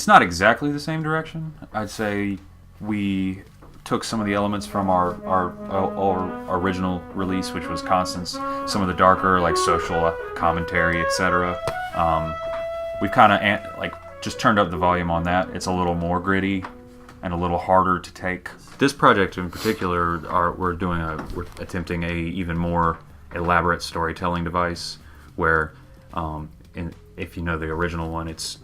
It's not exactly the same direction. I'd say we took some of the elements from our original release, which was Constance. Some of the darker, like social commentary, etc. We've kind of like just turned up the volume on that. It's a little more gritty and a little harder to take. This project in particular, we're attempting a even more elaborate storytelling device where, if you know the original one, it's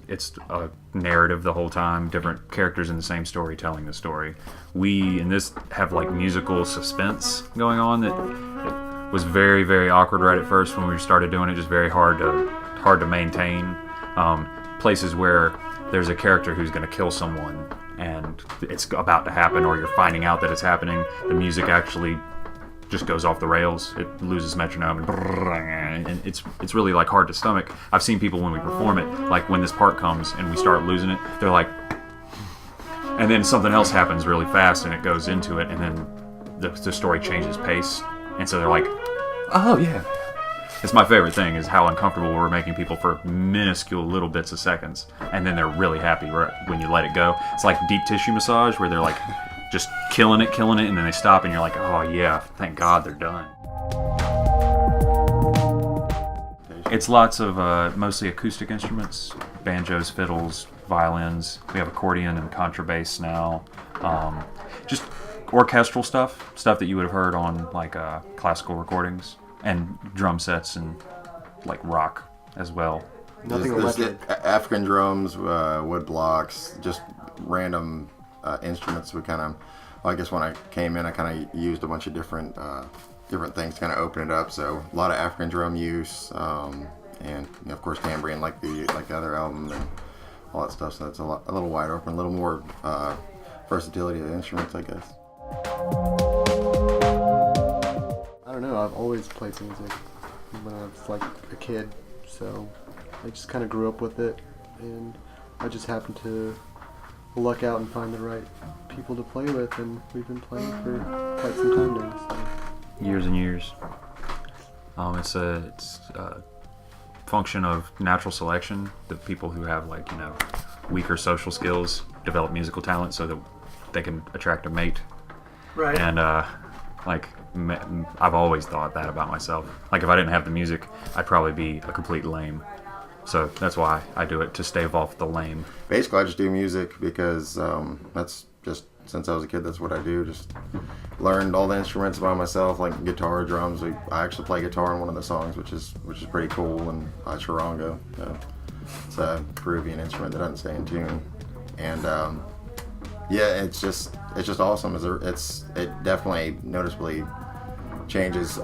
a narrative the whole time, different characters in the same story telling the story. We in this have like musical suspense going on that it was very, very awkward right at first when we started doing it, just very hard to maintain. Places where there's a character who's going to kill someone and it's about to happen, or you're finding out that it's happening, the music actually just goes off the rails. It loses metronome and it's really like hard to stomach. I've seen people when we perform it, like when this part comes and we start losing it, they're like, and then something else happens really fast and it goes into it, and then the story changes pace, and so they're like, oh yeah. It's my favorite thing is how uncomfortable we're making people for minuscule little bits of seconds, and then they're really happy when you let it go. It's like deep tissue massage where they're like just killing it, and then they stop and you're like, oh yeah, thank God they're done. It's lots of mostly acoustic instruments, banjos, fiddles, violins. We have accordion and contrabass now. Just orchestral stuff that you would have heard on like classical recordings. And drum sets and like rock as well. Nothing electric. African drums, wood blocks, just random instruments. We kind of, I guess when I came in, I kind of used a bunch of different things to kind of open it up. So a lot of African drum use, and of course tambourine, like the other album and all that stuff. So that's a little wider open, a little more versatility of the instruments, I guess. I don't know, I've always played music when I was like a kid, so I just kind of grew up with it, and I just happened to luck out and find the right people to play with, and we've been playing for quite some time now. So. Years and years. It's a function of natural selection. The people who have like, weaker social skills develop musical talent so that they can attract a mate. Right. And I've always thought that about myself. Like if I didn't have the music, I'd probably be a complete lame. So that's why I do it, to stave off the lame. Basically, I just do music because that's just, since I was a kid, that's what I do. Just learned all the instruments by myself, like guitar, drums. I actually play guitar in one of the songs, which is pretty cool, and charango. It's a Peruvian instrument that doesn't stay in tune. And yeah, it's just awesome. It definitely noticeably changes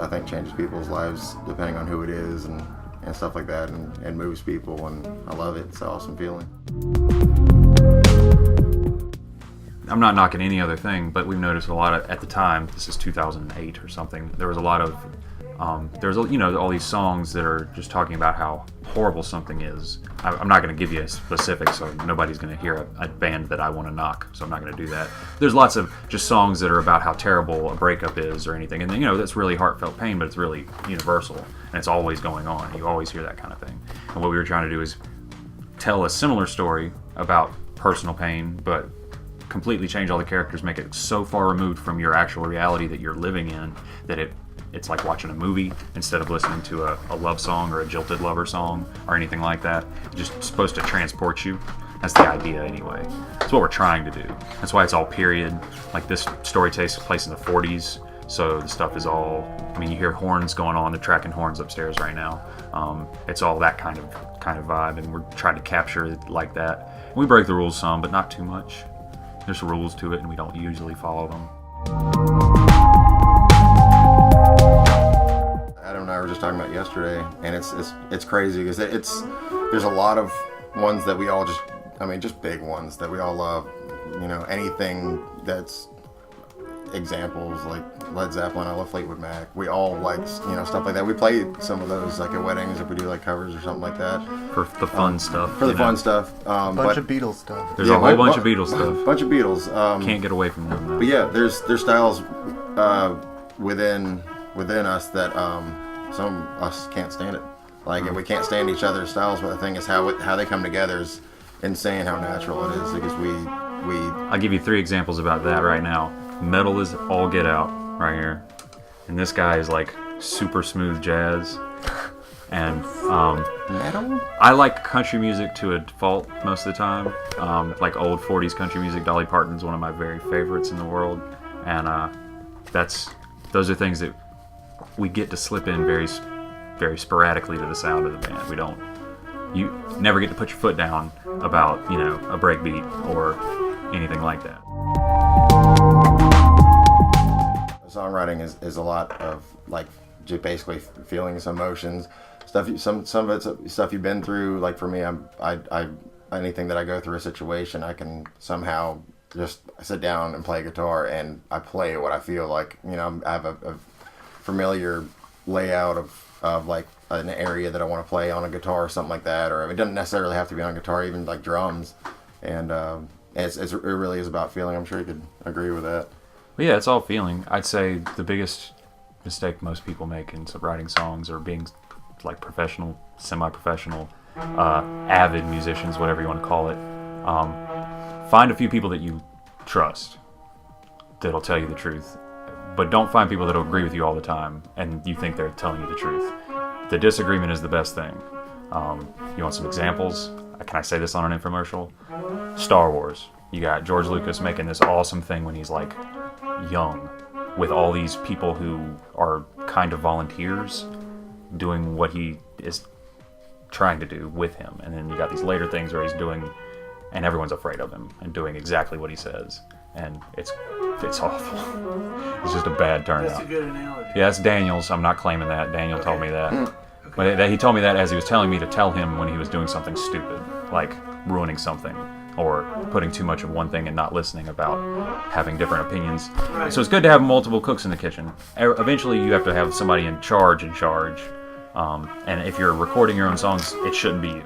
people's lives depending on who it is and stuff like that, and moves people, and I love it. It's an awesome feeling. I'm not knocking any other thing, but we've noticed a lot of, at the time, this is 2008 or something, there was a lot of all these songs that are just talking about how horrible something is. I'm not going to give you specifics, so nobody's going to hear a band that I want to knock, so I'm not going to do that. There's lots of just songs that are about how terrible a breakup is or anything, and that's really heartfelt pain, but it's really universal, and it's always going on. You always hear that kind of thing. And what we were trying to do is tell a similar story about personal pain, but completely change all the characters, make it so far removed from your actual reality that you're living in that it's like watching a movie instead of listening to a love song or a jilted lover song or anything like that. It's just supposed to transport you. That's the idea anyway. That's what we're trying to do. That's why it's all period. Like this story takes place in the 40s, so the stuff is all, you hear horns going on, they're tracking horns upstairs right now. It's all that kind of vibe, and we're trying to capture it like that. And we break the rules some, but not too much. There's rules to it, and we don't usually follow them. Adam and I were just talking about yesterday, and it's crazy because there's a lot of ones that we all just big ones that we all love. Anything that's examples like Led Zeppelin, I love Fleetwood Mac. We all like stuff like that. We play some of those like at weddings if we do like covers or something like that. For the fun stuff. For the fun stuff. Bunch of Beatles stuff. There's a whole bunch of Beatles stuff. Bunch of Beatles. Can't get away from them. Though. But yeah, there's styles within us that some of us can't stand it. Like, and we can't stand each other's styles. But the thing is, how they come together insane how natural it is because we I'll give you 3 examples about that right now. Metal is all get out right here, and this guy is like super smooth jazz. And metal. I like country music to a default most of the time, like old 40s country music. Dolly Parton's one of my very favorites in the world, and those are things that we get to slip in very, very sporadically to the sound of the band. You never get to put your foot down about, a breakbeat or anything like that. Songwriting is a lot of like just basically feelings, emotions, stuff. Some of it's stuff you've been through. Like for me, I anything that I go through a situation, I can somehow just sit down and play guitar, and I play what I feel like. I have a familiar layout of like an area that I want to play on a guitar or something like that, or it doesn't necessarily have to be on a guitar, even like drums, and it really is about feeling. I'm sure you could agree with that. But yeah, it's all feeling. I'd say the biggest mistake most people make in writing songs or being like professional, semi-professional, avid musicians, whatever you want to call it, find a few people that you trust that'll tell you the truth, but don't find people that'll agree with you all the time and you think they're telling you the truth. The disagreement is the best thing. You want some examples? Can I say this on an infomercial? Star Wars. You got George Lucas making this awesome thing when he's like young, with all these people who are kind of volunteers doing what he is trying to do with him. And then you got these later things where he's doing, and everyone's afraid of him and doing exactly what he says. And it's awful. It's just a bad turnout. That's a good analogy. Yeah, that's Daniel's. I'm not claiming that. Daniel told me that. But he told me that as he was telling me to tell him when he was doing something stupid, like ruining something or putting too much of one thing and not listening about having different opinions. Right. So it's good to have multiple cooks in the kitchen. Eventually you have to have somebody in charge. And if you're recording your own songs, it shouldn't be you.